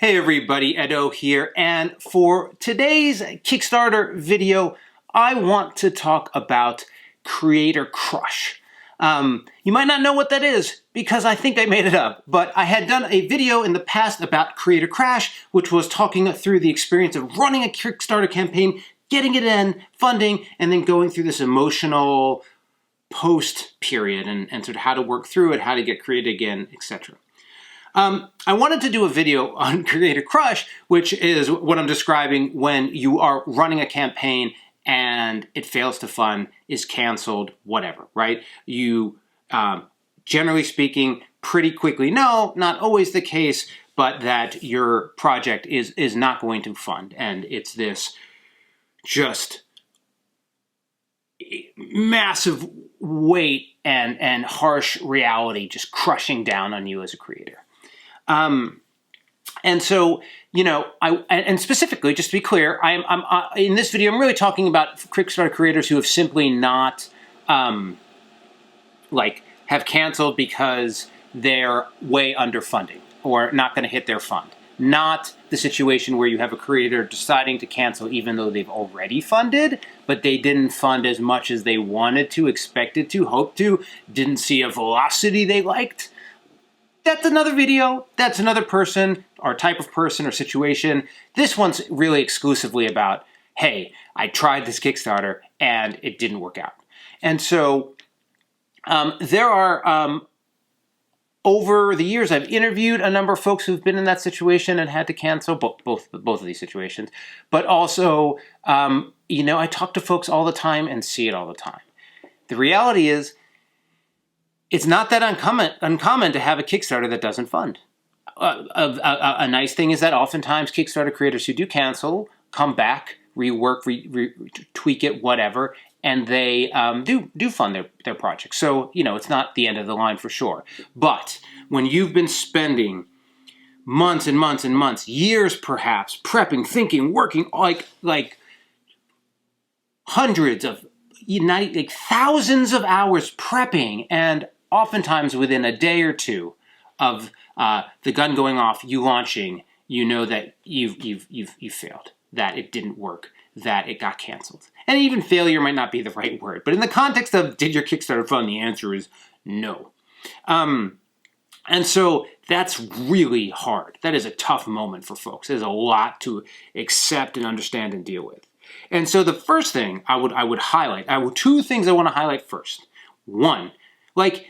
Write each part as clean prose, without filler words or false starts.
Hey everybody, Edo here, and for today's Kickstarter video, I want to talk about Creator Crush. You might not know what that is because I think I made it up, but I had done a video in the past about Creator Crash, which was talking through the experience of running a Kickstarter campaign, getting it in, funding, and then going through this emotional post period and sort of how to work through it, how to get created again, etc. I wanted to do a video on Creator Crush, which is what I'm describing when you are running a campaign and it fails to fund, is canceled, whatever, right? You, generally speaking, pretty quickly know, not always the case, but that your project is not going to fund. And it's this just massive weight and harsh reality just crushing down on you as a creator. And so, you know, and specifically, just to be clear, I'm in this video, I'm really talking about Kickstarter creators who have simply not, have canceled because they're way underfunding or not going to hit their fund. Not the situation where you have a creator deciding to cancel even though they've already funded, but they didn't fund as much as they wanted to, expected to, hoped to, didn't see a velocity they liked. That's another video, that's another person, or type of person or situation. This one's really exclusively about, hey, I tried this Kickstarter and it didn't work out. And so there are, over the years, I've interviewed a number of folks who've been in that situation and had to cancel, both of these situations. But also, I talk to folks all the time and see it all the time. The reality is, it's not that uncommon to have a Kickstarter that doesn't fund. A nice thing is that oftentimes Kickstarter creators who do cancel come back, rework, tweak it, whatever, and they do fund their project. So, it's not the end of the line for sure. But when you've been spending months and months and months, years perhaps, prepping, thinking, working, like hundreds of, thousands of hours prepping, and oftentimes within a day or two of the gun going off, you launching, you know that you've failed, that it didn't work, that it got canceled. And even failure might not be the right word, but in the context of did your Kickstarter fund, the answer is no. And so that's really hard. That is a tough moment for folks. There's a lot to accept and understand and deal with. And so the first thing I would highlight, two things I want to highlight first. One,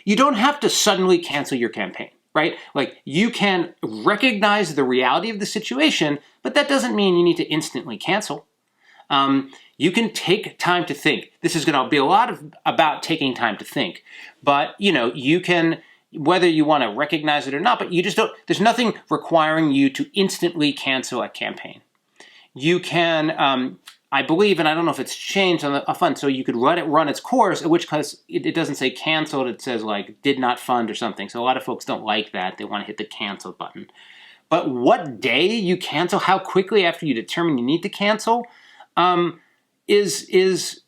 you don't have to suddenly cancel your campaign, right? You can recognize the reality of the situation, but that doesn't mean you need to instantly cancel. You can take time to think. This is going to be a lot about taking time to think, but you can, whether you want to recognize it or not, but you just don't, there's nothing requiring you to instantly cancel a campaign. You can, I believe, and I don't know if it's changed on a fund, so you could let it run its course, in which case it doesn't say canceled, it says did not fund or something. So a lot of folks don't like that. They want to hit the cancel button. But what day you cancel, how quickly after you determine you need to cancel, is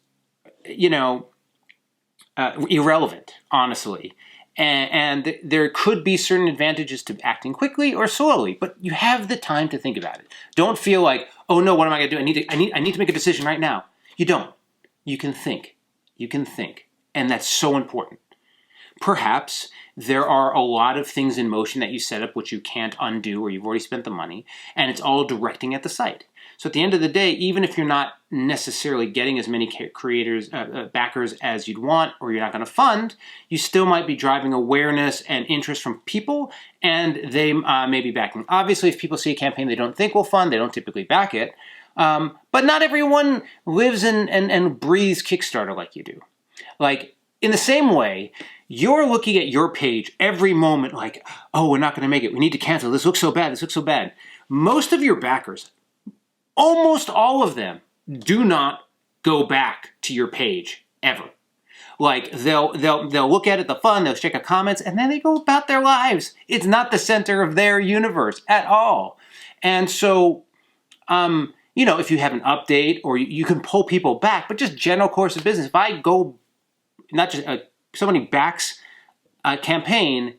irrelevant, honestly. And there could be certain advantages to acting quickly or slowly, but you have the time to think about it. Don't feel like, oh no, what am I going to do? I need to make a decision right now. You don't. You can think. You can think. And that's so important. Perhaps there are a lot of things in motion that you set up which you can't undo or you've already spent the money, and it's all directing at the site. So at the end of the day, even if you're not necessarily getting as many creators, backers as you'd want, or you're not going to fund, you still might be driving awareness and interest from people, and they may be backing. Obviously, if people see a campaign they don't think will fund, they don't typically back it. But not everyone lives and breathes Kickstarter like you do. In the same way, you're looking at your page every moment oh, we're not going to make it. We need to cancel. This looks so bad. This looks so bad. Most of your backers, almost all of them, do not go back to your page ever. They'll look at it, the fun, they'll check out comments, and then they go about their lives. It's not the center of their universe at all. And so, if you have an update or you can pull people back, but just general course of business. If I go, not just somebody backs a campaign,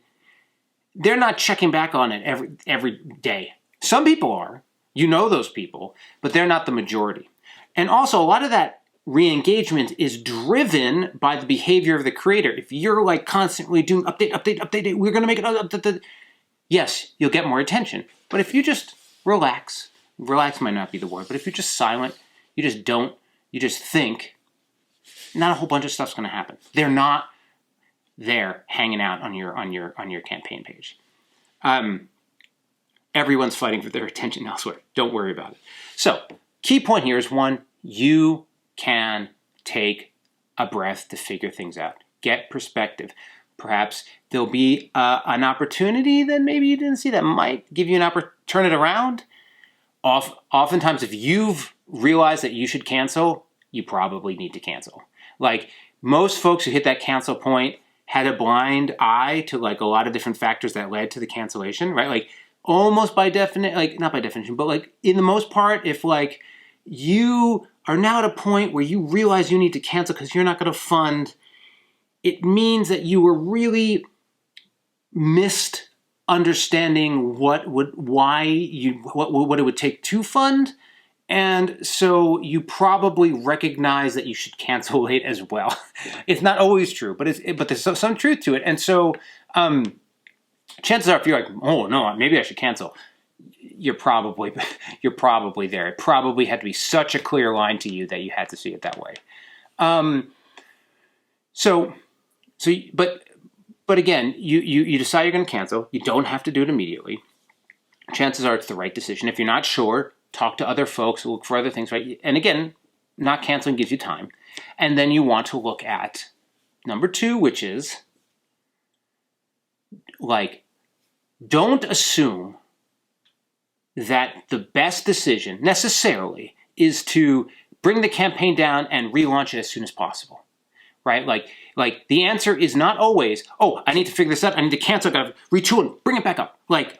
they're not checking back on it every day. Some people are, you know those people, but they're not the majority. And also a lot of that re-engagement is driven by the behavior of the creator. If you're like constantly doing update, we're going to make it, yes, you'll get more attention. But if you just relax might not be the word, but if you're just silent, you just don't, you just think, not a whole bunch of stuff's going to happen. They're not there hanging out on your campaign page. Everyone's fighting for their attention elsewhere. Don't worry about it. So, key point here is one, you can take a breath to figure things out. Get perspective. Perhaps there'll be an opportunity that maybe you didn't see that might give you an opportunity to turn it around. Oftentimes, if you've realized that you should cancel, you probably need to cancel. Like most folks who hit that cancel point had a blind eye to like a lot of different factors that led to the cancellation, right? Like almost by definition, like not by definition, but like in the most part, if like you are now at a point where you realize you need to cancel because you're not going to fund, it means that you were really missed understanding what it would take to fund. And so you probably recognize that you should cancel late as well. It's not always true, but there's some truth to it. And so chances are if you're like, oh no, maybe I should cancel, you're probably there. It probably had to be such a clear line to you that you had to see it that way. But again, you decide you're going to cancel. You don't have to do it immediately. Chances are it's the right decision. If you're not sure, talk to other folks, look for other things, right? And again, not canceling gives you time. And then you want to look at number 2, which is like, don't assume that the best decision necessarily is to bring the campaign down and relaunch it as soon as possible, right? Like the answer is not always, oh, I need to figure this out. I need to cancel. I got to retool and bring it back up. Like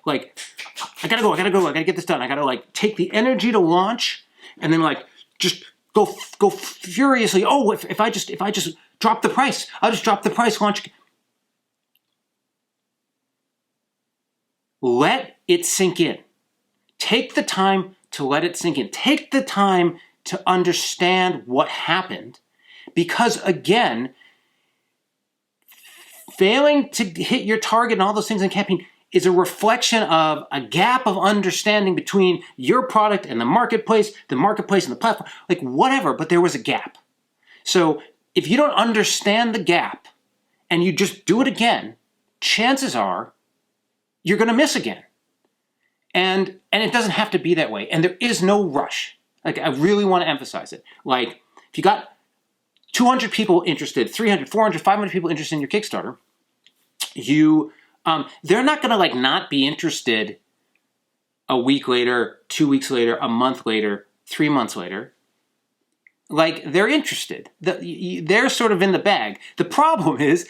I gotta go. I gotta get this done. I gotta like take the energy to launch and then like just go furiously. Oh, if I just drop the price, I'll just drop the price, launch. Let it sink in. Take the time to let it sink in. Take the time to understand what happened. Because again, failing to hit your target and all those things in campaign is a reflection of a gap of understanding between your product and the marketplace and the platform, like whatever, but there was a gap. So if you don't understand the gap and you just do it again, chances are you're going to miss again. And it doesn't have to be that way. And there is no rush. Like, I really want to emphasize it. Like, if you got 200 people interested, 300, 400, 500 people interested in your Kickstarter, they're not going to like not be interested a week later, 2 weeks later, a month later, 3 months later. Like, they're interested. They're sort of in the bag. The problem is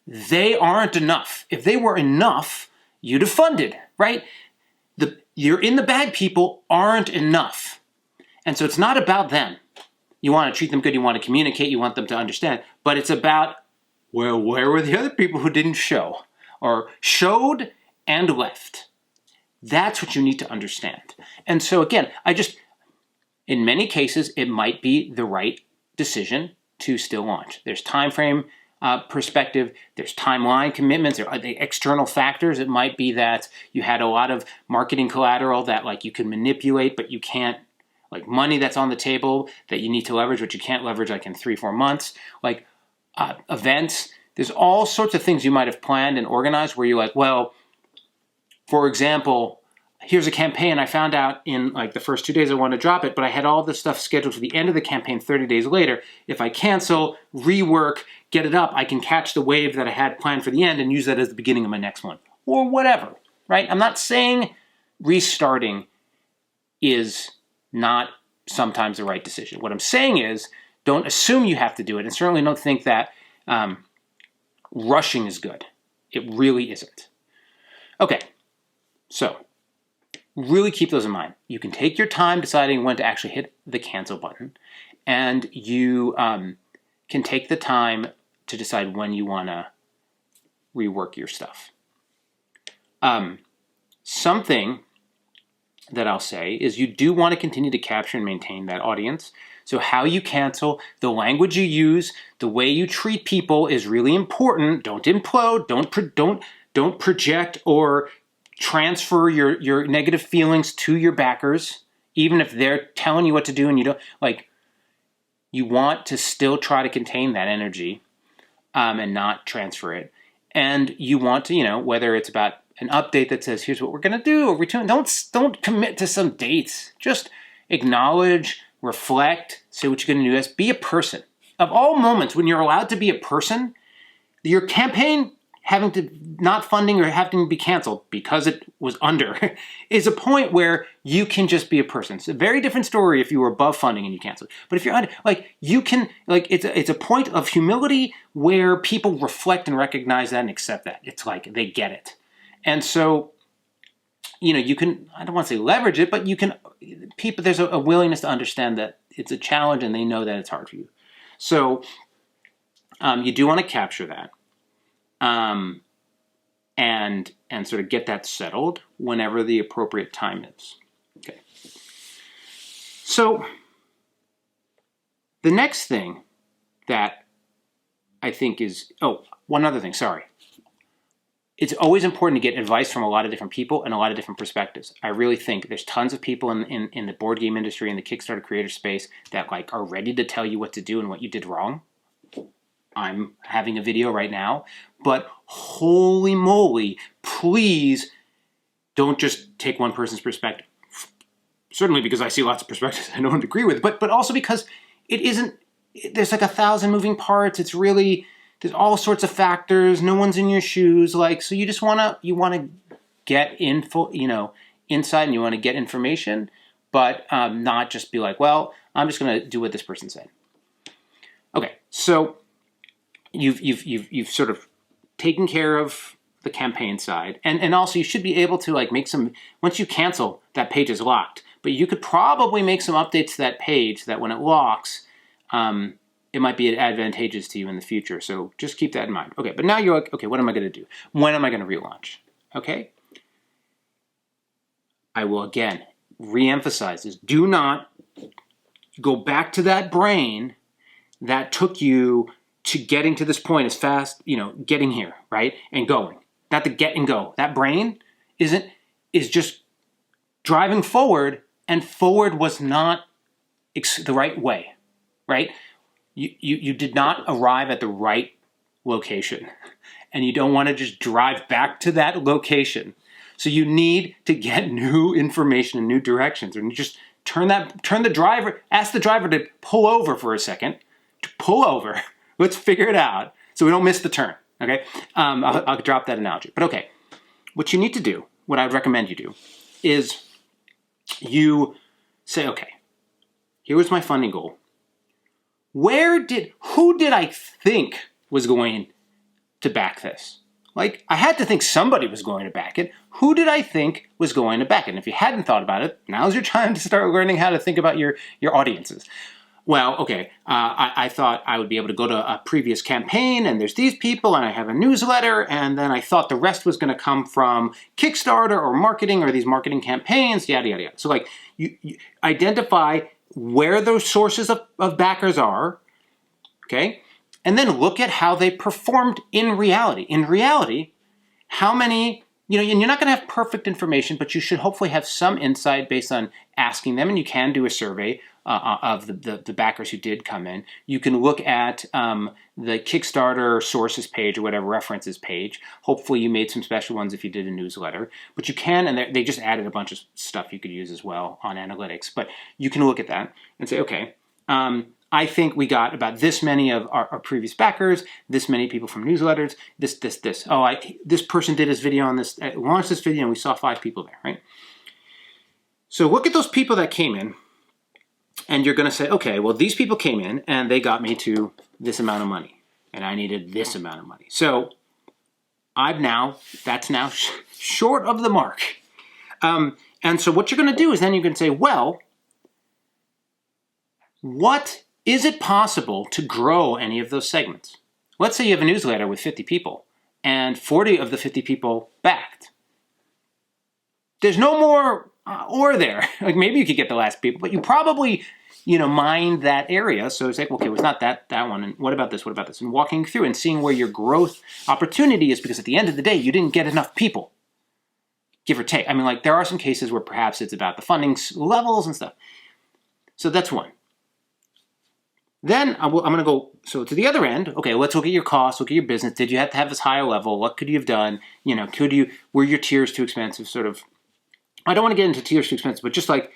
they aren't enough. If they were enough, you'd have funded, right? You're in the bag people aren't enough. And so it's not about them. You want to treat them good, you want to communicate, you want them to understand, but it's about, well, where were the other people who didn't show or showed and left? That's what you need to understand. And so again, in many cases, it might be the right decision to still launch. There's time frame perspective, there's timeline commitments, there are the external factors. It might be that you had a lot of marketing collateral that like you can manipulate, but you can't, like money that's on the table that you need to leverage, but you can't leverage like in 3-4 months, like events. There's all sorts of things you might have planned and organized where you're like, well, for example, here's a campaign. I found out in like the first 2 days I want to drop it, but I had all this stuff scheduled for the end of the campaign 30 days later. If I cancel, rework, get it up, I can catch the wave that I had planned for the end and use that as the beginning of my next one or whatever, right? I'm not saying restarting is not sometimes the right decision. What I'm saying is don't assume you have to do it, and certainly don't think that rushing is good. It really isn't. Okay, so really keep those in mind. You can take your time deciding when to actually hit the cancel button, and you can take the time to decide when you want to rework your stuff. something that I'll say is you do want to continue to capture and maintain that audience. So how you cancel, the language you use, the way you treat people is really important. Don't implode. Don't project or transfer your negative feelings to your backers, even if they're telling you what to do and you don't like. You want to still try to contain that energy and not transfer it. And you want to, whether it's about an update that says, here's what we're going to do, or return, don't commit to some dates. Just acknowledge, reflect, say what you're going to do. Be a person. Of all moments when you're allowed to be a person, your campaign having to not funding or having to be canceled because it was under is a point where you can just be a person. It's a very different story if you were above funding and you canceled. But if you're under, you can, it's a point of humility where people reflect and recognize that and accept that. It's like they get it. And so, you can, I don't want to say leverage it, but you can, there's a willingness to understand that it's a challenge and they know that it's hard for you. So you do want to capture that. And sort of get that settled whenever the appropriate time is. Okay. So the next thing that I think is, one other thing, sorry. It's always important to get advice from a lot of different people and a lot of different perspectives. I really think there's tons of people in the board game industry, in the Kickstarter creator space that are ready to tell you what to do and what you did wrong. I'm having a video right now, but holy moly, please don't just take one person's perspective. Certainly because I see lots of perspectives I don't agree with, but also because there's 1,000 moving parts. It's really, there's all sorts of factors. No one's in your shoes. So you just want to get info, insight, and you want to get information, but not just be like, well, I'm just going to do what this person said. Okay, so you've sort of taken care of the campaign side, and also you should be able to make some, once you cancel, that page is locked, but you could probably make some updates to that page that when it locks, it might be advantageous to you in the future. So just keep that in mind. Okay, but now you're like, okay, what am I going to do? When am I going to relaunch? Okay. I will again re-emphasize this. Do not go back to that brain that took you to getting to this point as fast, getting here, right? And going. Not the get and go. That brain is just driving forward, and forward was not the right way, right? You did not arrive at the right location, and you don't want to just drive back to that location. So you need to get new information and new directions, and you just ask the driver to pull over for a second, Let's figure it out so we don't miss the turn, okay? I'll drop that analogy. But okay, what you need to do, what I would recommend you do, is you say, okay, here was my funding goal. Who did I think was going to back this? I had to think somebody was going to back it. Who did I think was going to back it? And if you hadn't thought about it, now's your time to start learning how to think about your audiences. Well, okay, I thought I would be able to go to a previous campaign, and there's these people, and I have a newsletter, and then I thought the rest was going to come from Kickstarter or marketing or these marketing campaigns, yada, yada, yada. So, you identify where those sources of backers are, okay? And then look at how they performed in reality. In reality, how many, and you're not going to have perfect information, but you should hopefully have some insight based on asking them, and you can do a survey of the backers who did come in. You can look at the Kickstarter sources page or whatever references page. Hopefully you made some special ones if you did a newsletter. But you can, and they just added a bunch of stuff you could use as well on analytics. But you can look at that and say, okay, I think we got about this many of our previous backers, this many people from newsletters, this. This person did his video on this, launched this video, and we saw 5 people there, right? So look at those people that came in, and you're going to say, okay, well, these people came in, and they got me to this amount of money, and I needed this amount of money. So that's now short of the mark. And so what you're going to do is then you can say, well, is it possible to grow any of those segments? Let's say you have a newsletter with 50 people, and 40 of the 50 people backed. there's no more ore there. Like maybe you could get the last people, but you probably, mined that area. So it's like, okay, well, it's not that one. And what about this? What about this? And walking through and seeing where your growth opportunity is, because at the end of the day, you didn't get enough people, give or take. I mean, like there are some cases where perhaps it's about the funding levels and stuff. So that's one. Then I'm going to go, so to the other end, okay, let's look at your costs, look at your business. Did you have to have this higher level? What could you have done? Were your tiers too expensive? Sort of, I don't want to get into tiers too expensive, but just like,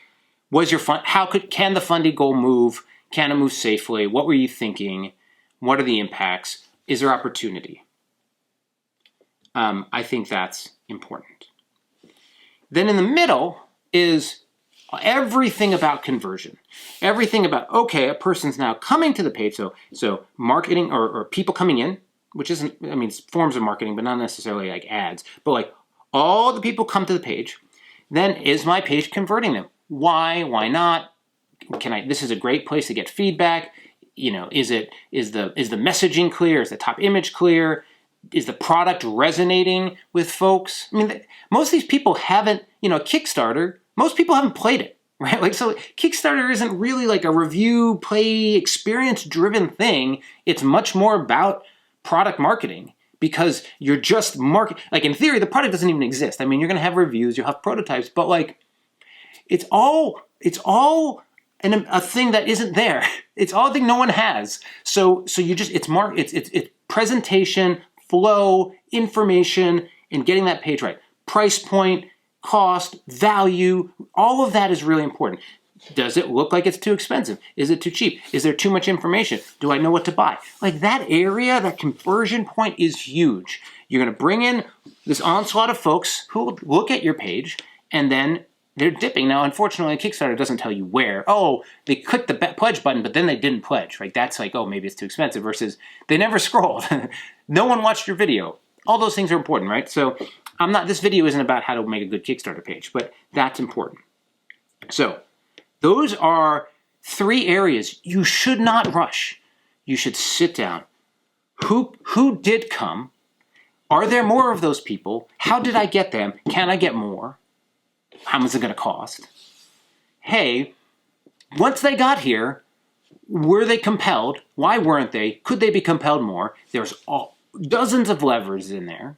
was your fund, can the funding goal move? Can it move safely? What were you thinking? What are the impacts? Is there opportunity? I think that's important. Then in the middle is everything about conversion. Everything about, okay, a person's now coming to the page. So marketing or people coming in, which isn't, I mean, it's forms of marketing, but not necessarily like ads. But like all the people come to the page. Then is my page converting them? Why? Why not? This is a great place to get feedback. Is the messaging clear? Is the top image clear? Is the product resonating with folks? I mean, most of these people haven't, Kickstarter, most people haven't played it, right? Like, so Kickstarter isn't really like a review, play, experience-driven thing. It's much more about product marketing because you're just like in theory, the product doesn't even exist. I mean, you're going to have reviews, you'll have prototypes, but like, it's all a thing that isn't there. It's all a thing no one has. So you just, it's presentation, flow, information, and getting that page right. Price point, cost, value, all of that is really important. Does it look like it's too expensive? Is it too cheap? Is there too much information? Do I know what to buy? Like that area, that conversion point is huge. You're going to bring in this onslaught of folks who will look at your page and then they're dipping. Now, unfortunately, Kickstarter doesn't tell you where. Oh, they clicked the pledge button, but then they didn't pledge, right? That's like, oh, maybe it's too expensive versus they never scrolled. No one watched your video. All those things are important, right? So this video isn't about how to make a good Kickstarter page, but that's important. So those are 3 areas you should not rush. You should sit down. Who did come? Are there more of those people? How did I get them? Can I get more? How much is it going to cost? Hey, once they got here, were they compelled? Why weren't they? Could they be compelled more? There's dozens of levers in there.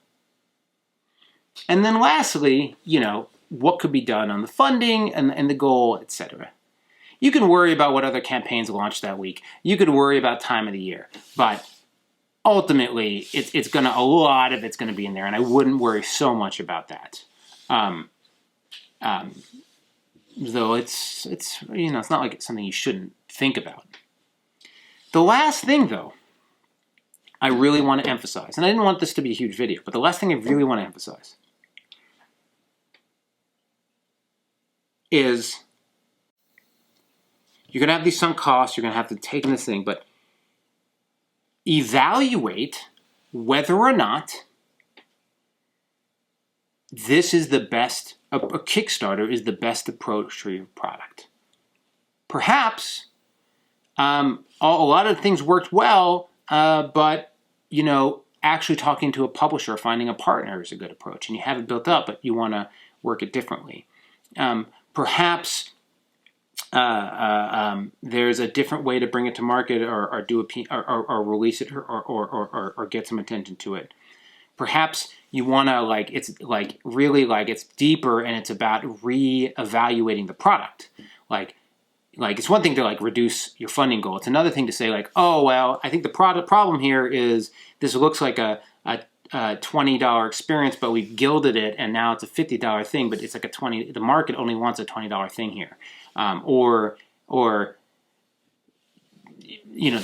And then lastly, what could be done on the funding and the goal, etc. You can worry about what other campaigns launched that week. You could worry about time of the year. But ultimately, a lot of it's going to be in there, and I wouldn't worry so much about that. Though it's not like it's something you shouldn't think about. The last thing, though, I really want to emphasize, and I didn't want this to be a huge video, but the last thing I really want to emphasize is you're going to have these sunk costs, you're going to have to take in this thing, but evaluate whether or not this is the best, a Kickstarter is the best approach to your product. Perhaps a lot of things worked well, but, actually talking to a publisher, finding a partner is a good approach, and you have it built up, but you want to work it differently. Perhaps there's a different way to bring it to market, or do or release it, or get some attention to it. Perhaps you want to it's deeper, and it's about reevaluating the product. Like it's one thing to reduce your funding goal. It's another thing to say oh well, I think the problem here is this looks like a $20 experience, but we've gilded it, and now it's a $50 thing, but it's like a $20. The market only wants a $20 thing here, or the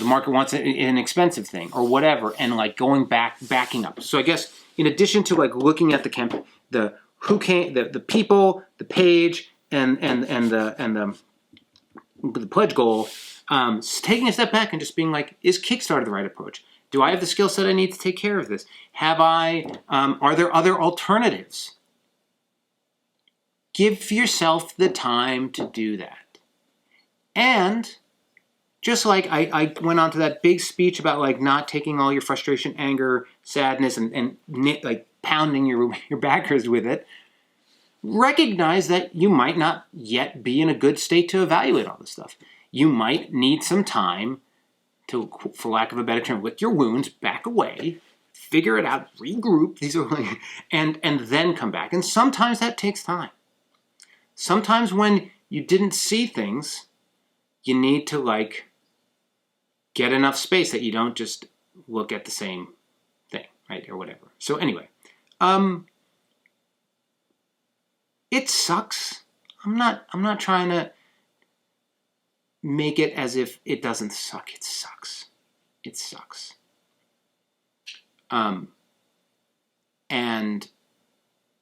market wants an expensive thing, or whatever, and backing up. So I guess in addition to looking at the campaign, the people, the page, and the pledge goal, taking a step back and just being is Kickstarter the right approach? Do I have the skill set I need to take care of this? Are there other alternatives? Give yourself the time to do that. And just like I went on to that big speech about not taking all your frustration, anger, sadness, and pounding your backers with it, recognize that you might not yet be in a good state to evaluate all this stuff. You might need some time to, for lack of a better term, lick your wounds, back away, figure it out, regroup, and then come back. And sometimes that takes time. Sometimes when you didn't see things, you need to like get enough space that you don't just look at the same thing, right, or whatever. So anyway, it sucks. I'm not trying to make it as if it doesn't suck. It sucks. It sucks. And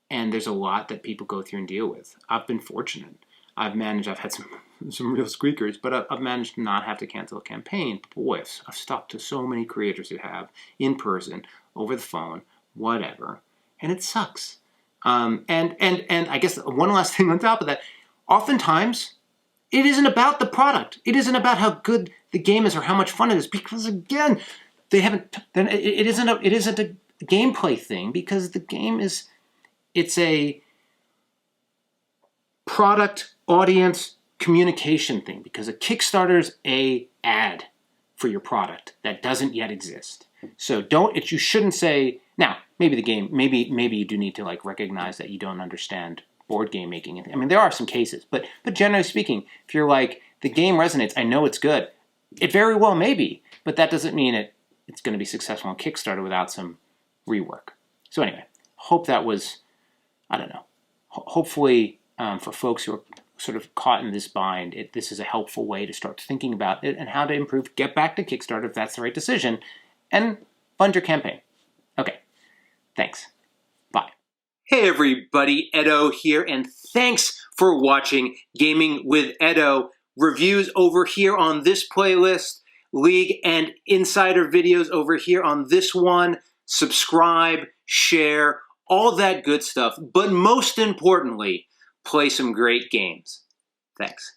there's a lot that people go through and deal with. I've been fortunate. I've had some real squeakers, but I've managed to not have to cancel a campaign. Boy, I've talked to so many creators who have, in person, over the phone, whatever, and it sucks. And I guess one last thing on top of that, oftentimes, it isn't about the product. It isn't about how good the game is or how much fun it is, because again, it isn't a gameplay thing, because the game it's a product audience communication thing, because a Kickstarter's a ad for your product that doesn't yet exist. So you shouldn't say, now, maybe you do need to like recognize that you don't understand board game making. I mean, there are some cases, but generally speaking, if you're like, the game resonates, I know it's good, it very well may be, but that doesn't mean it's going to be successful on Kickstarter without some rework. So anyway, hope that was, I don't know, hopefully for folks who are sort of caught in this bind, this is a helpful way to start thinking about it and how to improve, get back to Kickstarter if that's the right decision, and fund your campaign. Okay, thanks. Bye. Hey everybody, Edo here, and thanks for watching Gaming with Edo. Reviews over here on this playlist, League and Insider videos over here on this one. Subscribe, share, all that good stuff. But most importantly, play some great games. Thanks.